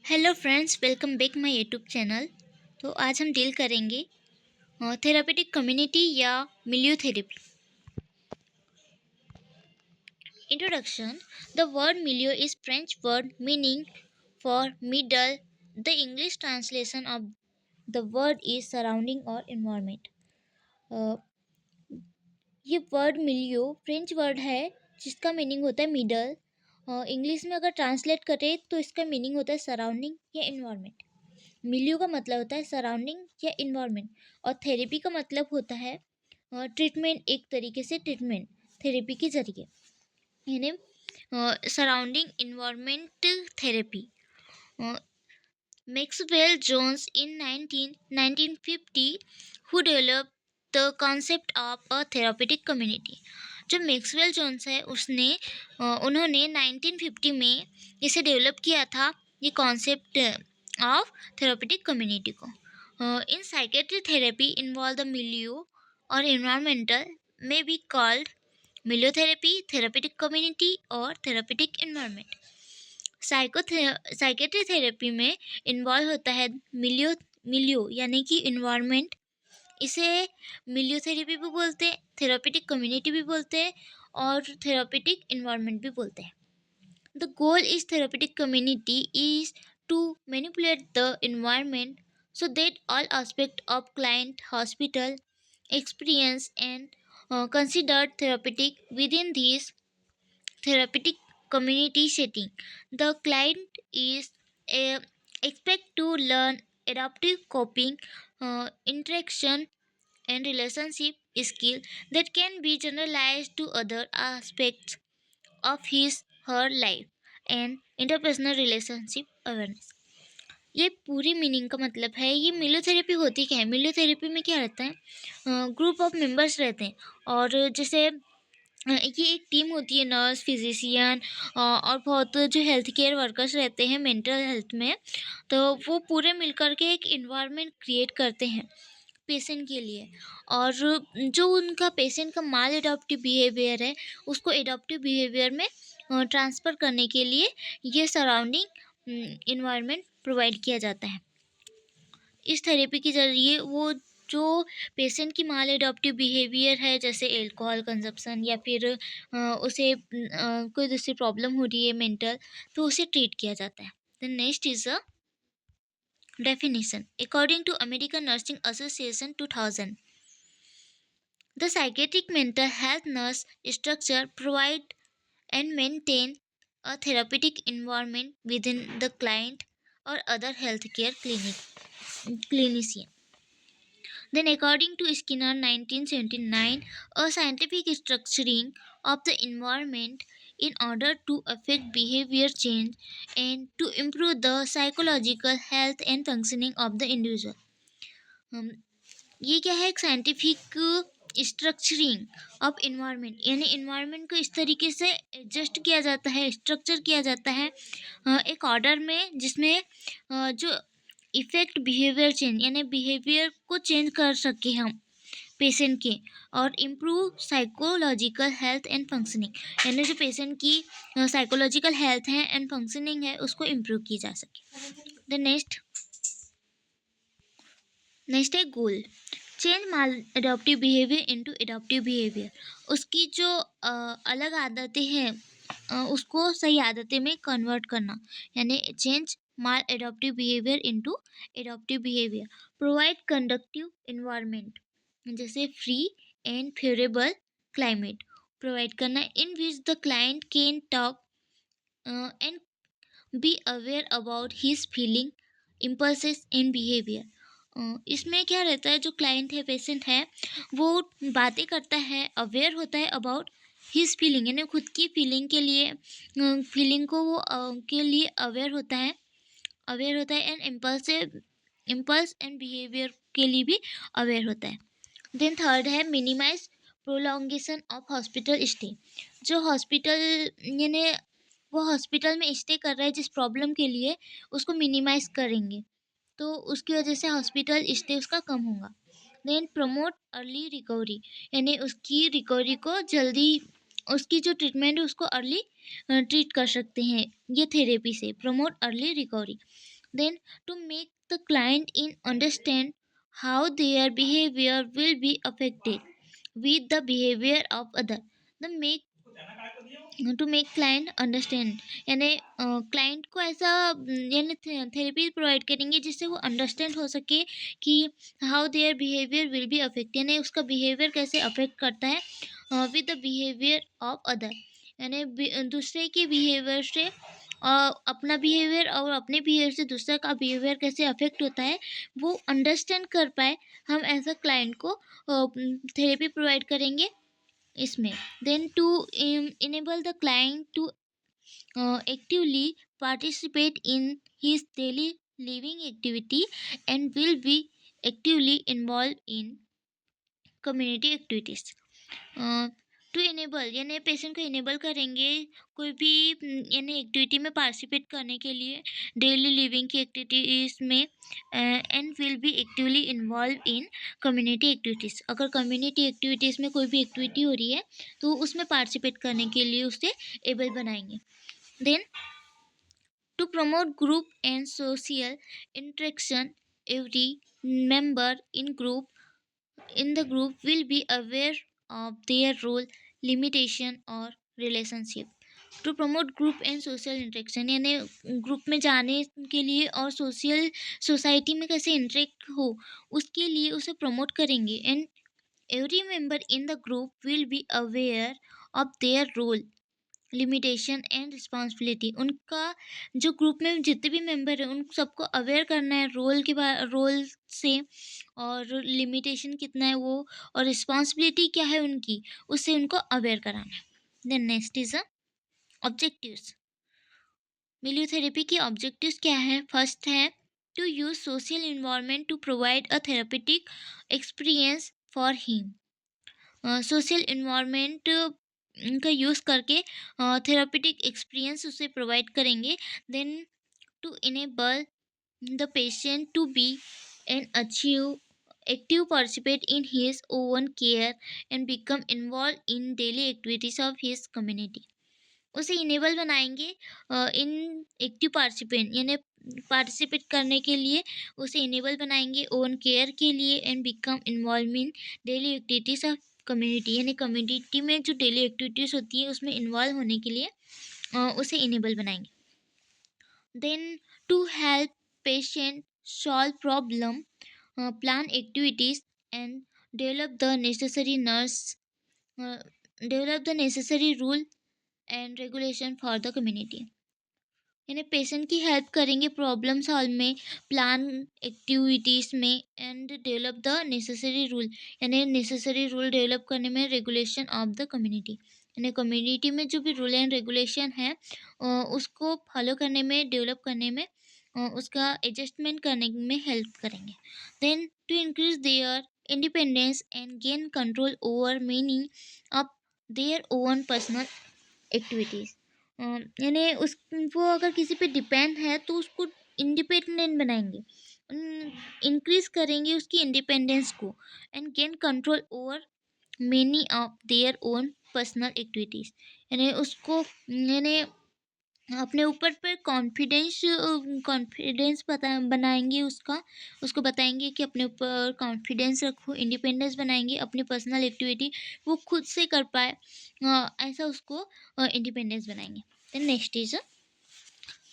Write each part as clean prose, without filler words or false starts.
Hello friends, welcome back my YouTube channel. तो आज हम डील करेंगे थेरापेटिक कम्युनिटी या मिलियो थेरेपी। इंट्रोडक्शन। द वर्ड मिलियो is French word meaning for middle. The English translation of the word is surrounding और environment. ये word मिलियो फ्रेंच वर्ड है जिसका मीनिंग होता है मिडल। इंग्लिश में अगर ट्रांसलेट करें तो इसका मीनिंग होता है सराउंडिंग या इन्वायरमेंट। मिलियो का मतलब होता है सराउंडिंग या इन्वायरमेंट, और थेरेपी का मतलब होता है ट्रीटमेंट, एक तरीके से ट्रीटमेंट थेरेपी के जरिए, यानी surrounding environment therapy. Maxwell Jones in 1950 who develop the concept of a therapeutic community. जो मैक्सवेल जोन्स है उन्होंने 1950 में इसे डेवलप किया था, ये कॉन्सेप्ट ऑफ थेरापेटिक कम्युनिटी को। इन साइकेट्री थेरेपी इन्वॉल्व द मिलियो और इन्वायरमेंटल में be called milieu therapy, therapeutic community और थेरापेटिक इन्वायरमेंट। साइकेट्री थेरेपी में इन्वॉल्व होता है मिलियो मिलियो यानी कि इन्वायरमेंट। इसे मिलियोथेरेपी भी बोलते हैं, थेरापेटिक कम्युनिटी भी बोलते हैं और थेरापेटिक इन्वायरमेंट भी बोलते हैं। The goal is therapeutic community is to manipulate the environment so that all aspects of client hospital experience and considered therapeutic within this therapeutic community setting. The client is expect to learn adaptive coping, interaction, and relationship skill that can be generalized to other aspects of his her life and interpersonal relationship awareness। ये पूरी meaning का मतलब है। ये milieu therapy होती क्या है? Milieu therapy में क्या रहता है, ग्रुप ऑफ मेंबर्स रहते हैं, और जैसे ये एक टीम होती है, नर्स, फिजिशियन और बहुत जो हेल्थ केयर वर्कर्स रहते हैं मेंटल हेल्थ में, तो वो पूरे मिलकर के एक इन्वायरमेंट क्रिएट करते हैं पेशेंट के लिए। और जो उनका पेशेंट का माल एडॉप्टिव बिहेवियर है उसको एडॉप्टिव बिहेवियर में ट्रांसफ़र करने के लिए ये सराउंडिंग इन्वायरमेंट प्रोवाइड किया जाता है। इस थेरेपी के ज़रिए वो जो पेशेंट की माल एडॉप्टिव बिहेवियर है, जैसे एल्कोहल कंजप्शन या फिर उसे कोई दूसरी प्रॉब्लम हो रही है मेंटल, तो उसे ट्रीट किया जाता है। The next is a definition. According to American Nursing Association 2000, the psychiatric mental health nurse structure provide and maintain a therapeutic environment within the client or other healthcare clinician. Then, according to Skinner 1979, a scientific structuring of the environment in order to affect behavior change and to improve the psychological health and functioning of the individual. हम ये क्या है, एक scientific structuring of environment, यानी environment को इस तरीके से एडजस्ट किया जाता है, स्ट्रक्चर किया जाता है एक ऑर्डर में, जिसमें जो इफ़ेक्ट बिहेवियर चेंज, यानी बिहेवियर को चेंज कर सके हम पेशेंट के, और improve psychological health and functioning, यानी जो पेशेंट की साइकोलॉजिकल हेल्थ है एंड फंक्शनिंग है उसको इम्प्रूव की जा सके। द नेक्स्ट है goal. Change maladaptive behaviour into adaptive behaviour. उसकी जो अलग आदतें हैं उसको सही आदतें में कन्वर्ट करना, यानी change maladaptive behaviour into adaptive behaviour. Provide conductive environment, जैसे free and favourable climate provide करना, in which the client can talk and be aware about his feeling, impulses and behaviour. इसमें क्या रहता है, जो client है, patient है, वो बातें करता है, अवेयर होता है अबाउट हिज फीलिंग, यानी खुद की फीलिंग के लिए, फीलिंग को वो के लिए अवेयर होता है एंड इम्पल्स एंड बिहेवियर के लिए भी अवेयर होता है। देन थर्ड है minimize prolongation of hospital stay. जो हॉस्पिटल, यानी वो हॉस्पिटल में स्टे कर रहा है जिस प्रॉब्लम के लिए, उसको मिनिमाइज करेंगे, तो उसकी वजह से हॉस्पिटल स्टे उसका कम होगा। देन प्रमोट अर्ली रिकवरी, यानी उसकी रिकवरी को जल्दी, उसकी जो ट्रीटमेंट है उसको अर्ली ट्रीट कर सकते हैं ये थेरेपी से। Promote early recovery. Then to make the client in understand how their behavior will be affected with the behavior of other. The make to make client understand यानी client को ऐसा यानी therapy provide करेंगे जिससे वो understand हो सके कि how their behaviour will be affect यानी उसका बिहेवियर कैसे अफेक्ट करता है with the behaviour of other यानी दूसरे के बिहेवियर से अपना बिहेवियर और अपने बिहेवियर से दूसरा का बिहेवियर कैसे अफेक्ट होता है वो अंडरस्टैंड कर पाए हम ऐसा क्लाइंट को थेरेपी प्रोवाइड करेंगे इसमें. Then to enable the client to actively participate in his daily living activity and will be actively involved in community activities. To enable यानी पेशेंट को इनेबल करेंगे कोई भी यानी एक्टिविटी में पार्टिसिपेट करने के लिए डेली लिविंग की एक्टिविटीज़ में and will be actively involve in community activities. अगर कम्युनिटी एक्टिविटीज़ में कोई भी एक्टिविटी हो रही है तो उसमें पार्टिसिपेट करने के लिए उसे एबल बनाएंगे. Then to promote group and social interaction every member in the group will be aware of their role, limitation or relationship. To promote group and social interaction यानी ग्रुप में जाने के लिए और सोसाइटी में कैसे इंटरेक्ट हो उसके लिए उसे प्रमोट करेंगे. And every member in the group will be aware of their role, limitation and responsibility. उनका जो ग्रुप में जितने भी मेंबर हैं उन सबको अवेयर करना है रोल से और लिमिटेशन कितना है वो और रिस्पॉन्सिबिलिटी क्या है उनकी उससे उनको अवेयर कराना है. Then next is objectives. Milieu therapy की ऑब्जेक्टिव्स क्या है? फर्स्ट है to use social environment to provide a therapeutic experience for him. Social environment का यूज़ करके थेरापेटिक एक्सपीरियंस उसे प्रोवाइड करेंगे. Then to enable the patient to be and achieve active participate in his own care and become involved in daily activities of his community. उसे enable बनाएंगे इन active participant यानी participate करने के लिए उसे enable बनाएंगे ओन केयर के लिए and become involve in daily activities of community यानी कम्युनिटी में जो डेली एक्टिविटीज़ होती है उसमें इन्वॉल्व होने के लिए उसे इनेबल बनाएंगे. Then to help patient solve problem, plan activities and develop the necessary rule and regulation for the community. यानी पेशेंट की हेल्प करेंगे प्रॉब्लम सॉल्व में, प्लान एक्टिविटीज़ में and develop the necessary rule यानी नेसेसरी रूल डेवलप करने में, regulation of the community यानी community में जो भी रूल एंड रेगुलेशन है उसको फॉलो करने में, डेवलप करने में, उसका एडजस्टमेंट करने में हेल्प करेंगे. Then to increase their independence and gain control over many of their own personal activities. यानी उस वो अगर किसी पे डिपेंड है तो उसको इंडिपेंडेंट बनाएंगे, इंक्रीज करेंगे उसकी इंडिपेंडेंस को and gain control over many of their own personal activities. यानी उसको यानी अपने ऊपर पर कॉन्फिडेंस बनाएंगे उसको बताएंगे कि अपने ऊपर कॉन्फिडेंस रखो, इंडिपेंडेंस बनाएंगे, अपनी पर्सनल एक्टिविटी वो खुद से कर पाए, ऐसा उसको इंडिपेंडेंस बनाएंगे. Then next is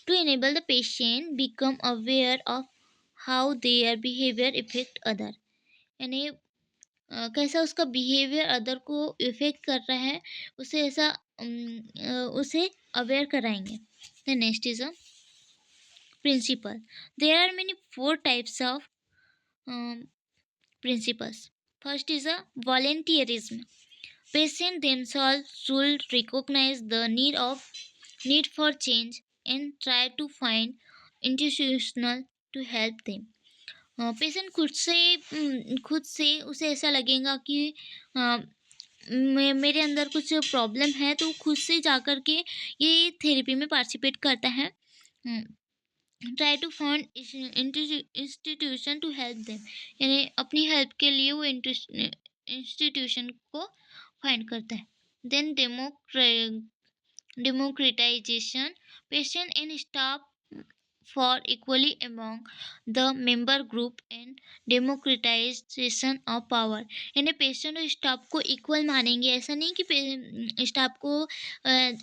to enable the patient become aware of how their behaviour effect other. यानी कैसा उसका बिहेवियर अदर को इफेक्ट कर रहा है उसे ऐसा उसे अवेयर कराएंगे. The next is a principle. There are many 4 types of principles. First is a volunteerism. Patients themselves should recognize the need for change and try to find institutional to help them. Patient खुद से उसे ऐसा लगेगा कि मेरे अंदर कुछ problem है तो खुद से जा कर के ये थेरेपी में पार्टिसिपेट करता है. Try to find institution to help them यानी अपनी हेल्प के लिए वो इंस्टीट्यूशन को फाइंड करता है. Then democratization. Patient and staff for equally among the member group and democratization of power। यानी पेशेंट और स्टाफ को इक्वल मानेंगे, ऐसा नहीं कि स्टाफ को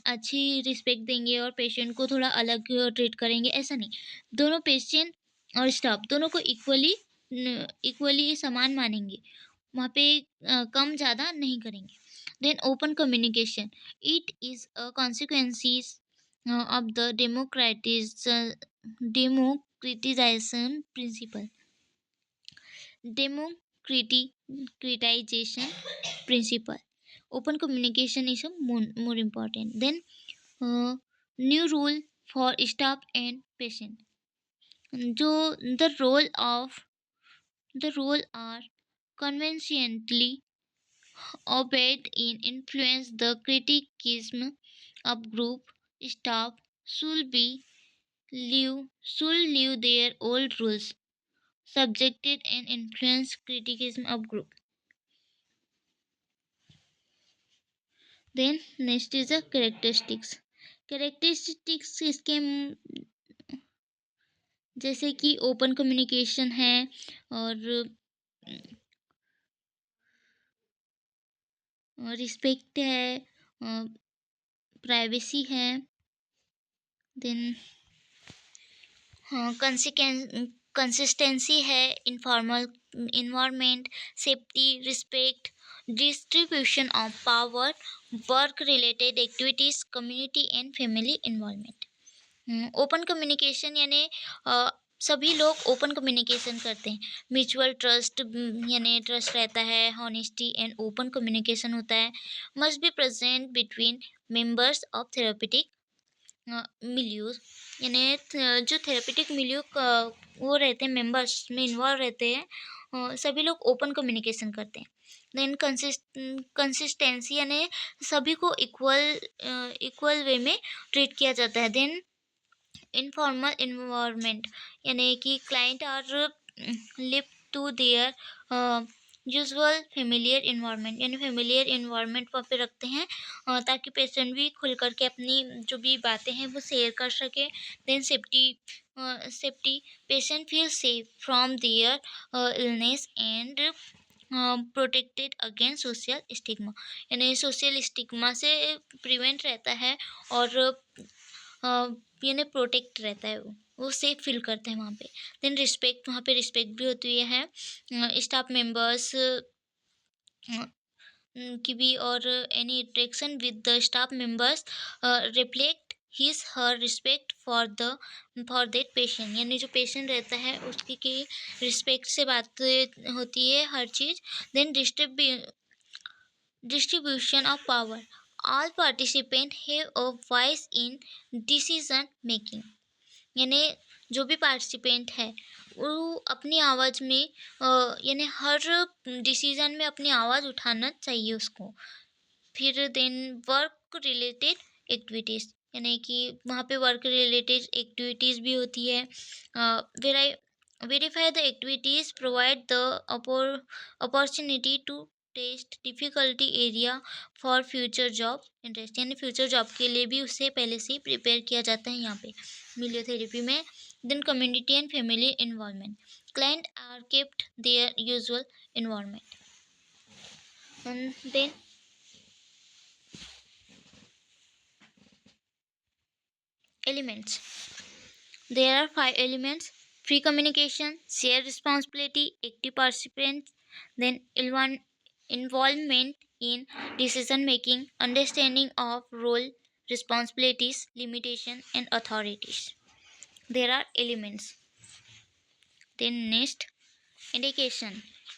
अच्छी रिस्पेक्ट देंगे और पेशेंट को थोड़ा अलग ट्रीट करेंगे, ऐसा नहीं। दोनों पेशेंट और स्टाफ दोनों को इक्वली समान मानेंगे, वहाँ पे कम ज़्यादा नहीं करेंगे। Then open communication, it is a consequences of the democratization principle। Democratization principle, open communication is a more important। Then new rule for staff and patient, जो the role are conveniently obeyed in influence the criticism of group staff should leave their old rules subjected and influence criticism of group। Then next is the characteristics इसके जैसे कि open communication है और respect है, privacy है। Then consistency है, informal environment, safety, respect, distribution of power, work related activities, community and family involvement. Open communication यानी सभी लोग ओपन कम्युनिकेशन करते हैं, म्यूचुअल ट्रस्ट यानी ट्रस्ट रहता है, हॉनेस्टी एंड ओपन कम्युनिकेशन होता है, must be present between members of therapeutic milieus, यानी जो थेरेपेटिक मिल्यू वो रहते हैं, मेंबर्स में इन्वॉल्व रहते हैं, सभी लोग ओपन कम्युनिकेशन करते हैं। देन कंसिस्टेंसी यानी सभी को इक्वल वे में ट्रीट किया जाता है। देन इनफॉर्मल इन्वायरमेंट यानी कि client are live to their usual familiar environment, यानी फेमिलियर इन्वायरमेंट वहाँ पे रखते हैं ताकि पेशेंट भी खुल करके अपनी जो भी बातें हैं वो शेयर कर सके। Then safety, patient feel safe from their illness and protected against social stigma, यानी सोशल स्टिग्मा से प्रिवेंट रहता है और यानी प्रोटेक्ट रहता है, वो सेफ फील करते हैं वहाँ पे। देन रिस्पेक्ट, वहाँ पे रिस्पेक्ट भी होती है, स्टाफ मेंबर्स की भी, और any interaction with the staff members reflect his her respect for that patient, यानी जो पेशेंट रहता है उसकी की रिस्पेक्ट से बात होती है हर चीज़। Then distribution of power, all participants have a voice in decision making, यानी जो भी पार्टिसिपेंट है वो अपनी आवाज़ में यानी हर डिसीज़न में अपनी आवाज़ उठाना चाहिए उसको। फिर देन वर्क रिलेटेड एक्टिविटीज़, यानी कि वहाँ पे वर्क रिलेटेड एक्टिविटीज़ भी होती है। Verify the activities, provide the opportunity to test difficulty area for future job interest, यानी फ्यूचर जॉब के लिए भी उसे पहले से ही प्रिपेयर किया जाता है यहाँ पे मिलियोथेरेपी में। Then community and family involvement, client are kept their usual environment. Then elements, there are 5 elements: free communication, shared responsibility, active participants, then involvement in decision making, understanding of role, responsibilities, limitation and authorities। there are elements। then next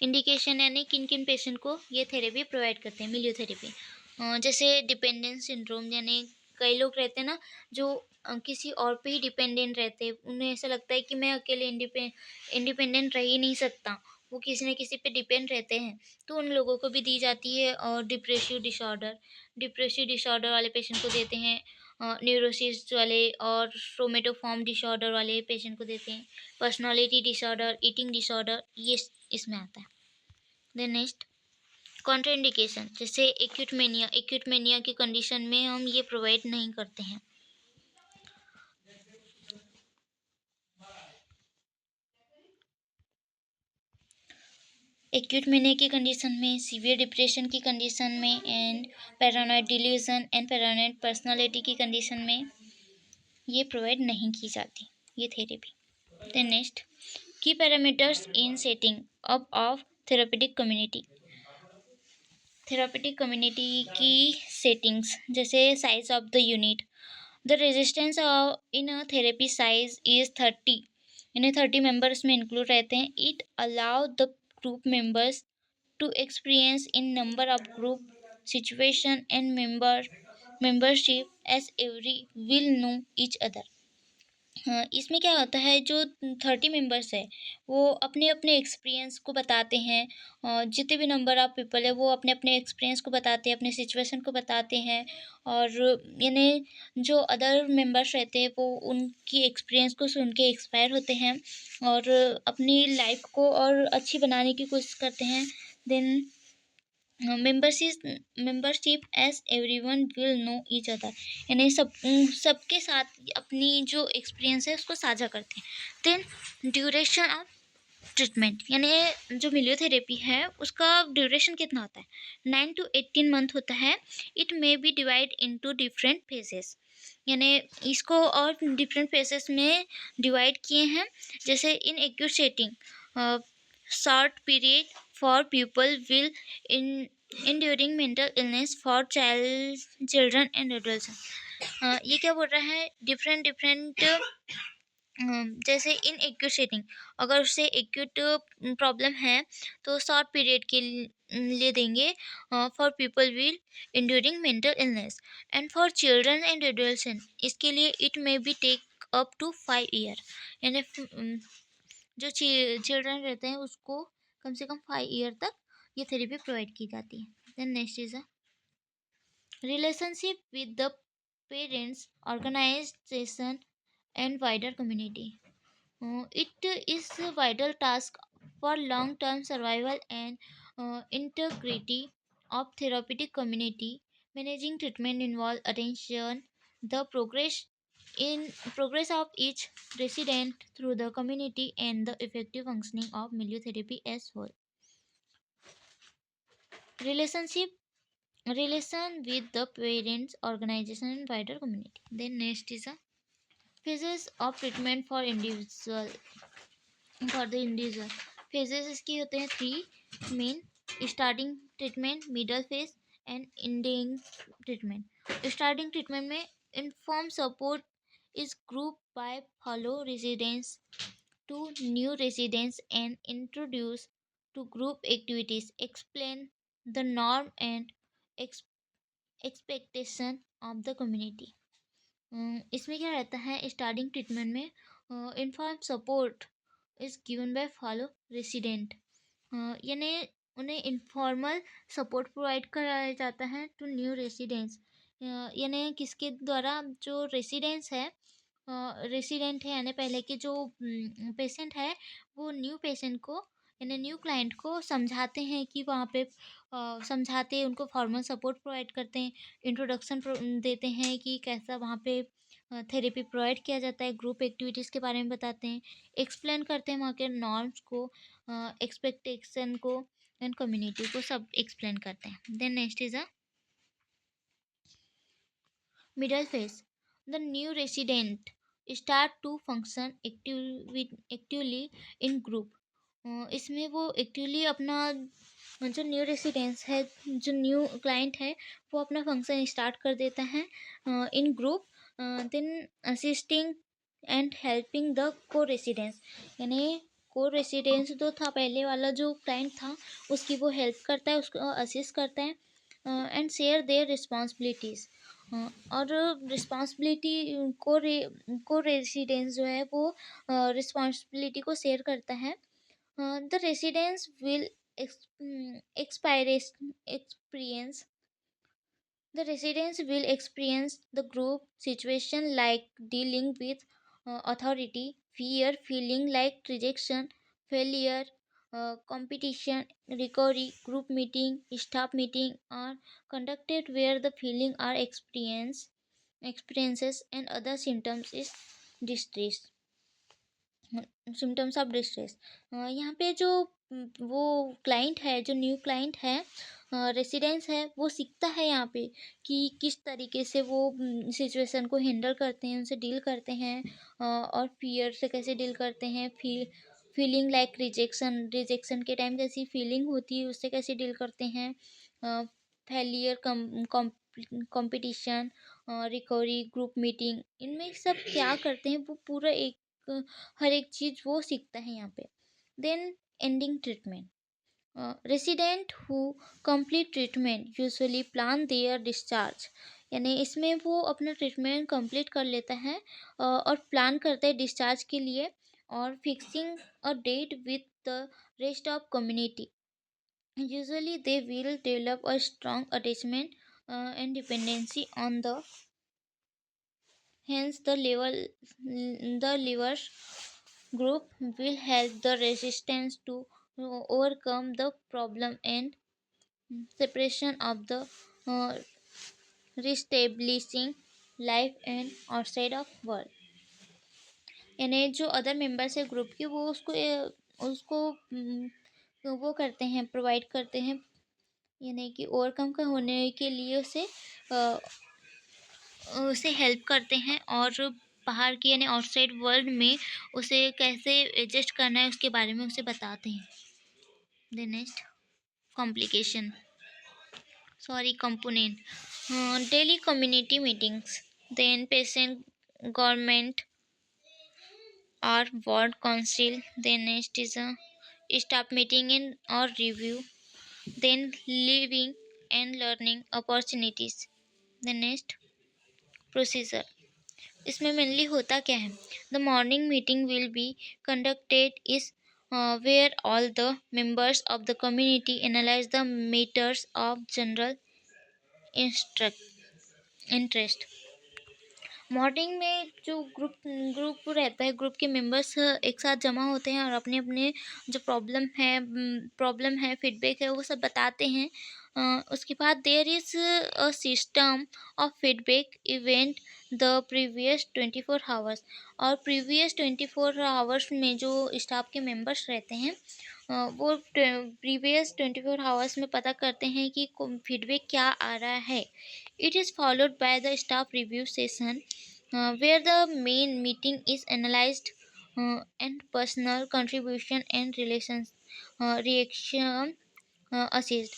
indication यानी किन किन patient को ये therapy provide करते हैं milieu therapy. जैसे dependence syndrome, यानी कई लोग रहते हैं ना जो किसी और पे ही डिपेंडेंट रहते हैं, उन्हें ऐसा लगता है कि मैं अकेले इंडिपेंडेंट रह ही नहीं सकता, वो किसी न किसी पे डिपेंड रहते हैं, तो उन लोगों को भी दी जाती है। और डिप्रेसिव डिसऑर्डर वाले पेशेंट को देते हैं, न्यूरोसिस वाले और रोमेटोफॉर्म डिसऑर्डर वाले पेशेंट को देते हैं, पर्सनालिटी डिसऑर्डर, ईटिंग डिसऑर्डर, ये इसमें आता है। देन नेक्स्ट कॉन्ट्राइंडिकेशन, जैसे एक्यूट मेनिया की कंडीशन में हम ये प्रोवाइड नहीं करते हैं। एक्यूट मैनिया की कंडीशन में, सीवियर डिप्रेशन की कंडीशन में, and paranoid delusion and paranoid personality की कंडीशन में ये प्रोवाइड नहीं की जाती ये थेरेपी। देन नेक्स्ट, की parameters in setting up of therapeutic community. Therapeutic community की सेटिंग्स जैसे size of the unit, the resistance in a therapy size is 30, यानी 30 मेंबर्स में इंक्लूड रहते हैं। It allow the group members to experience in number of group situation and membership as every will know each other। हाँ, इसमें क्या होता है, जो 30 मेंबर्स है वो अपने अपने एक्सपीरियंस को बताते हैं। जितने भी नंबर ऑफ़ पीपल है वो अपने अपने एक्सपीरियंस को बताते हैं, अपने सिचुएशन को बताते हैं। और यानी जो अदर मेंबर्स रहते हैं वो उनकी एक्सपीरियंस को सुन के इंस्पायर होते हैं और अपनी लाइफ को और अच्छी बनाने की कोशिश करते हैं। Then membership as everyone will know each other, यानी सबके साथ अपनी जो एक्सपीरियंस है उसको साझा करते हैं। देन ड्यूरेशन ऑफ ट्रीटमेंट, यानी जो मिलियोथेरेपी है उसका ड्यूरेशन कितना होता है, 9 to 18 मंथ होता है। It may B divide into different phases, यानी इसको और डिफरेंट फेजेस में डिवाइड किए हैं। जैसे in acute setting, short period for people will in enduring mental illness for children and adults। ये क्या बोल रहा है, डिफरेंट डिफरेंट जैसे इन एक्यूट सेटिंग, अगर उसे एक्यूट प्रॉब्लम है तो शॉर्ट पीरियड के लिए देंगे। For people will enduring mental illness and for children and adolescent इसके लिए it may be take up to 5 year, यानी जो चिल्ड्रन रहते हैं उसको कम से कम 5 ईयर तक ये थेरेपी प्रोवाइड की जाती है। Then next is a relationship with the parents, organisation and wider community. It is a vital task for long-term survival and integrity of therapeutic community. Managing treatment involves attention the progress of each resident through the community and the effective functioning of milieu as whole. Relationship relation with the parents, organization, and wider community. Then next is a phases of treatment for the individual। phases इसकी होते हैं 3 main, starting treatment, middle phase and ending treatment. Starting treatment में inform support is group by fellow residents to new residents and introduce to group activities, explain the norm and ex- expectation of the community। इसमें क्या रहता है, starting treatment में inform support is given by follow resident, यानी उन्हें informal support provide कराया जाता है टू न्यू रेसिडेंट्स, यानी किसके द्वारा, जो रेसिडेंट्स है रेसिडेंट है यानी पहले के जो पेशेंट है वो न्यू पेशेंट को यानी न्यू क्लाइंट को समझाते हैं कि वहाँ पे समझाते हैं, उनको फॉर्मल सपोर्ट प्रोवाइड करते हैं, इंट्रोडक्शन देते हैं कि कैसा वहाँ पे थेरेपी प्रोवाइड किया जाता है, ग्रुप एक्टिविटीज़ के बारे में बताते हैं, एक्सप्लेन करते हैं वहाँ के नॉर्म्स को, एक्सपेक्टेशन को एंड कम्युनिटी को, सब एक्सप्लेन करते हैं। Then next is a middle phase, the new resident start to function actively in group. इसमें वो एक्टिवली अपना जो न्यू रेसिडेंस है, जो न्यू क्लाइंट है वो अपना फंक्शन स्टार्ट कर देता है in group. Then assisting and helping the co residents, यानी को रेसिडेंस जो था पहले वाला जो क्लाइंट था उसकी वो हेल्प करता है, उसको असिस्ट करता है एंड शेयर देयर रिस्पॉन्सिबिलिटीज़। और रिस्पॉन्सिबिलिटी को रेसिडेंस जो है वो रिस्पॉन्सिबिलिटी को शेयर करता है। The residence will experience the residents will experience the group situation like dealing with authority, fear, feeling like rejection, failure, competition, recovery, group meeting, staff meeting are conducted where the feeling are experiences and other symptoms is distress। Symptoms of distress. यहाँ पे जो वो client है, जो new client है, residence है, वो सीखता है यहाँ पे कि किस तरीके से वो सिचुएशन को हैंडल करते हैं, उनसे डील करते हैं, और फियर से कैसे डील करते हैं, फीलिंग लाइक रिजेक्शन, रिजेक्शन के टाइम कैसी फीलिंग होती है उससे कैसे डील करते हैं, failure, competition, recovery, group meeting, इनमें सब क्या करते हैं वो पूरा एक हर एक चीज़ वो सीखता है यहाँ पे। Then ending treatment. Resident who complete treatment usually plan their discharge, यानी इसमें वो अपना ट्रीटमेंट कंप्लीट कर लेता है, और प्लान करता है डिस्चार्ज के लिए, और fixing a date with the rest of community. Usually, they will develop a strong attachment and dependency on the, hence the liver group will help the resistance to overcome the problem and separation of the uh, reestablishing life and outside of world। यानी जो other members है group के, वो उसको वो करते हैं, provide करते हैं, यानी कि ओवरकम का होने के लिए उसे हेल्प करते हैं, और बाहर की यानी आउटसाइड वर्ल्ड में उसे कैसे एडजस्ट करना है उसके बारे में उसे बताते हैं। The next complication, sorry component, daily community meetings, then patient, government और ward council, then next is a staff meeting in और review, then living and learning opportunities. Then next procedure, इसमें मेनली होता क्या है। The morning meeting will be conducted is where all the members of the community analyse the matters of general interest. Morning में जो group रहता है, group के members एक साथ जमा होते हैं और अपने अपने जो प्रॉब्लम है, फीडबैक है, वो सब बताते हैं। उसके बाद there is a system of feedback event the previous 24 hours, और प्रीवियस 24 आवर्स में जो स्टाफ के मेंबर्स रहते हैं, वो प्रीवियस 24 आवर्स में पता करते हैं कि फीडबैक क्या आ रहा है। It is followed by the staff review session, where the main meeting is analyzed, and personal contribution and relations reaction assessed।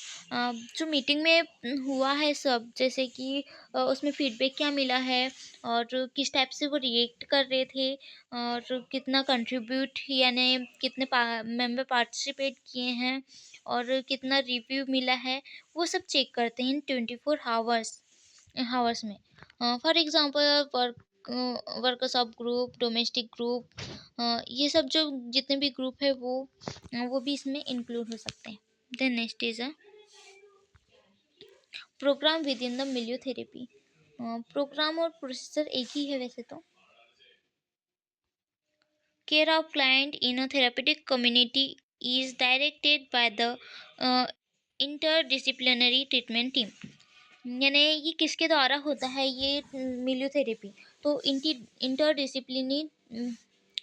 जो मीटिंग में हुआ है सब, जैसे कि उसमें फीडबैक क्या मिला है, और किस टाइप से वो रिएक्ट कर रहे थे, और कितना कंट्रीब्यूट यानी कितने मेंबर पार्टिसिपेट किए हैं, और कितना रिव्यू मिला है, वो सब चेक करते हैं इन 24 हावर्स में। For example workshop group, domestic group, ये सब जो जितने भी ग्रुप है वो भी इसमें इंक्लूड हो सकते हैं। Then next is a programme within the milieu therapy. Programme और प्रोसीजर एक ही है वैसे तो। Care of client in a therapeutic community is directed by the interdisciplinary treatment team. यानी ये किसके द्वारा होता है ये मिलियोथेरेपी, तो इंटरडिसिप्लिनी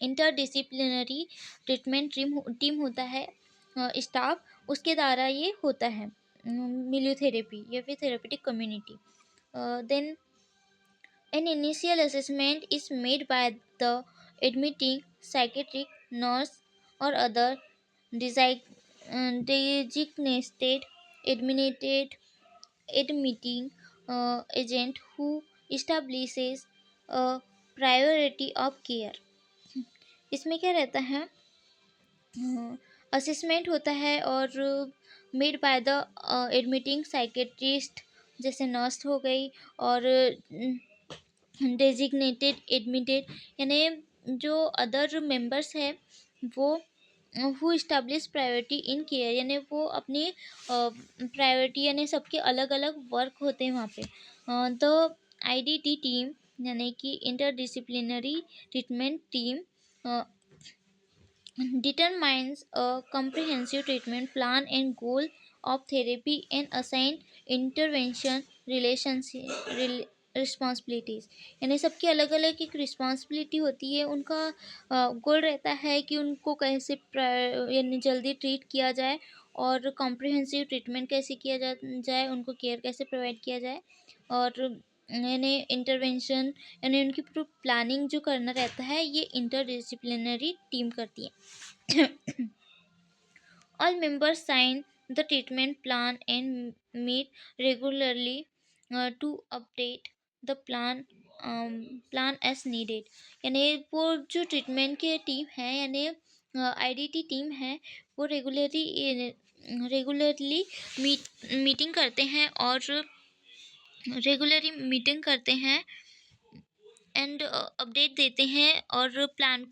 इंटरडिसिप्लिनरी ट्रीटमेंट टीम होता है, स्टाफ, उसके द्वारा ये होता है मिलियोथेरेपी या फिर therapeutic community. Then an initial assessment is made by the admitting psychiatric nurse or other designated admitted admitting agent who establishes a priority of care। इसमें क्या रहता है, असेसमेंट होता है और made by the admitting psychiatrist, जैसे nurse हो गई, और डेजिग्नेटेड एडमिटेड, यानी जो अदर मेंबर्स है वो who establish priority in care, यानी वो अपनी प्रायोरिटी, यानी सबके अलग अलग वर्क होते हैं वहाँ पे। द आईडीटी टीम, यानी कि interdisciplinary treatment team, determines a comprehensive treatment plan and goal of therapy and assign intervention responsibilities, यानी सबकी अलग अलग एक रिस्पॉन्सिबिलिटी होती है। उनका गोल रहता है कि उनको कैसे यानी जल्दी ट्रीट किया जाए और कॉम्प्रिहेंसिव ट्रीटमेंट कैसे किया जाए, उनको केयर कैसे प्रोवाइड किया जाए, और यानी इंटरवेंशन, यानी उनकी पूरी प्लानिंग जो करना रहता है, ये इंटरडिसिप्लिनरी टीम करती है। All members sign the treatment plan and meet regularly to update the plan as needed. यानी वो जो ट्रीटमेंट की टीम है, यानी आईडीटी टीम है, वो रेगुलरली मीटिंग करते हैं और रेगुलरली मीटिंग करते हैं एंड अपडेट देते हैं, और प्लान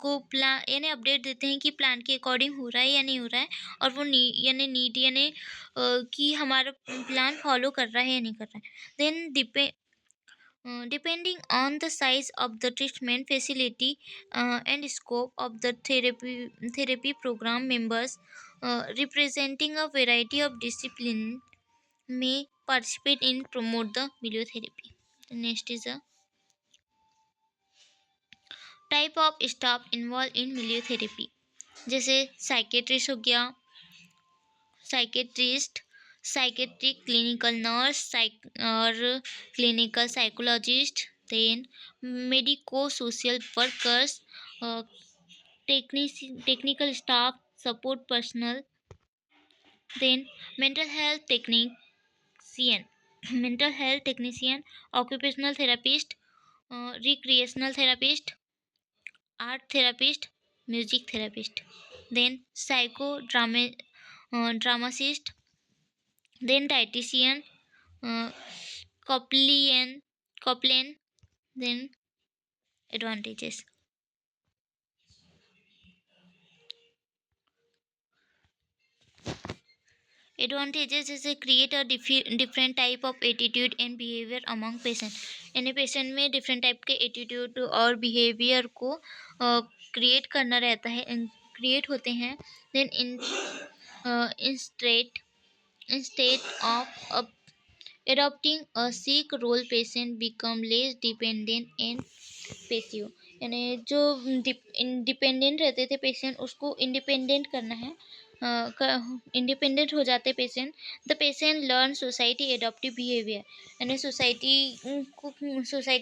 यानी अपडेट देते हैं कि प्लान के अकॉर्डिंग हो रहा है या नहीं हो रहा है, और वो नीड यानी कि हमारा प्लान फॉलो कर रहा है या नहीं कर रहा है। Then depending on the size of the treatment facility and scope of the therapy program, members representing a variety of discipline may participate in promote the miliotherapy. The next is a type of staff involve in milieu therapy, जैसे psychiatrist हो गया, psychiatrist, psychiatric clinical nurse, और clinical psychologist, then medico social workers, technical staff, support personal, then mental health technician, mental health technician, occupational therapist, recreational therapist, art therapist, music therapist, then psychodramatist, then dietitian, chaplain chaplain, then advantages. Advantages जैसे create a different type of attitude and behaviour among patient, यानी patient में different type के attitude और behaviour को create करना रहता है, create होते हैं। Then instead of adopting a sick role, patient become less dependent and passive, यानी जो इंडिपेंडेंट रहते थे पेशेंट, उसको इंडिपेंडेंट करना है, इंडिपेंडेंट हो जाते patient. The patient learn society adaptive behaviour, यानी सोसाइटी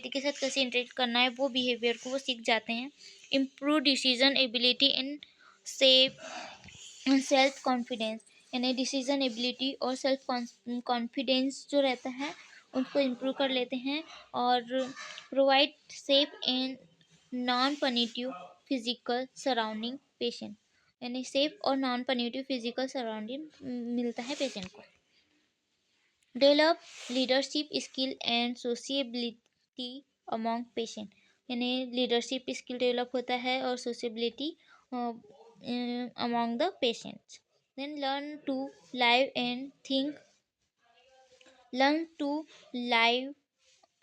के साथ कैसे इंटरेक्ट करना है, वो बिहेवियर को वो सीख जाते हैं। Improve decision ability and self confidence, यानी डिसीजन एबिलिटी और सेल्फ कॉन्फिडेंस जो रहता है, उनको इम्प्रूव कर लेते हैं, और provide safe and non punitive physical surrounding patient, यानी सेफ और नॉन पनिटिव फिजिकल सराउंडिंग मिलता है पेशेंट को। Develop leadership skill and sociability among patient, यानी लीडरशिप स्किल डेवलप होता है और sociability among the patients। Then learn to live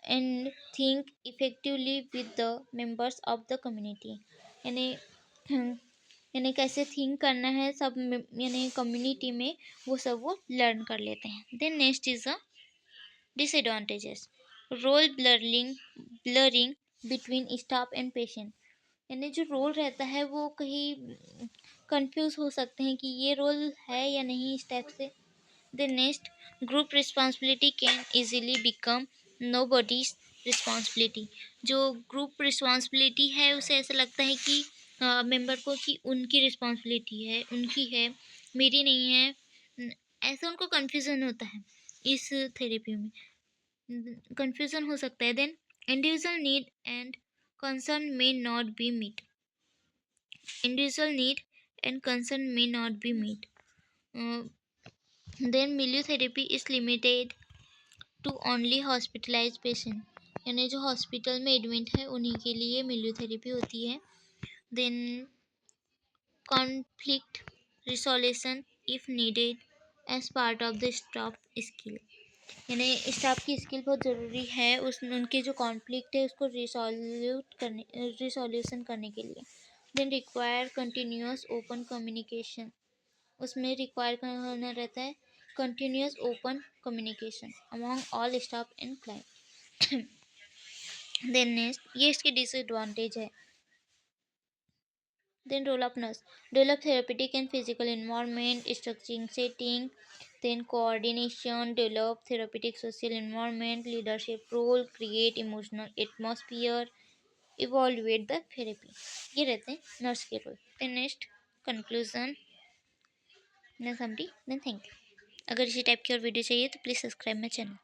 and think effectively with the members of the community, यानी यानी कैसे थिंक करना है सब यानी कम्युनिटी में, वो सब वो लर्न कर लेते हैं। Then next is a disadvantages, role blurring between staff and patient, यानी जो रोल रहता है वो कहीं कंफ्यूज हो सकते हैं कि ये रोल है या नहीं इस टाइप से। The next, group responsibility can easily become nobody's responsibility, जो ग्रुप रिस्पॉन्सिबिलिटी है उसे ऐसा लगता है कि मेंबर को कि उनकी रिस्पॉन्सिबिलिटी है, उनकी है, मेरी नहीं है, ऐसा उनको कन्फ्यूज़न होता है। इस थेरेपी में कन्फ्यूज़न हो सकता है। Then individual need and concern may not be met, individual need and concern may not be met, then miliotherapy is limited to only hospitalized patient, यानी जो हॉस्पिटल में एडमिट है उन्हीं के लिए मिलियोथेरेपी होती है। Then conflict resolution if needed as part of the staff skill, यानी स्टाफ की स्किल बहुत ज़रूरी है उनके जो कॉन्फ्लिक्ट है उसको रिसोल्यूशन करने के लिए। Then require continuous open communication, उसमें रिक्वायर करना रहता है continuous open communication among all staff and client. Then next, ये इसके डिसएडवांटेज है। Then role of nurse. Develop therapeutic and physical environment, structuring setting, then coordination, develop therapeutic social environment, leadership role, create emotional atmosphere, evaluate the therapy. ये रहते हैं nurse के role. then next conclusion, then summary, then thank you। अगर इसी type की और video चाहिए तो प्लीज़ सब्सक्राइब माई चैनल।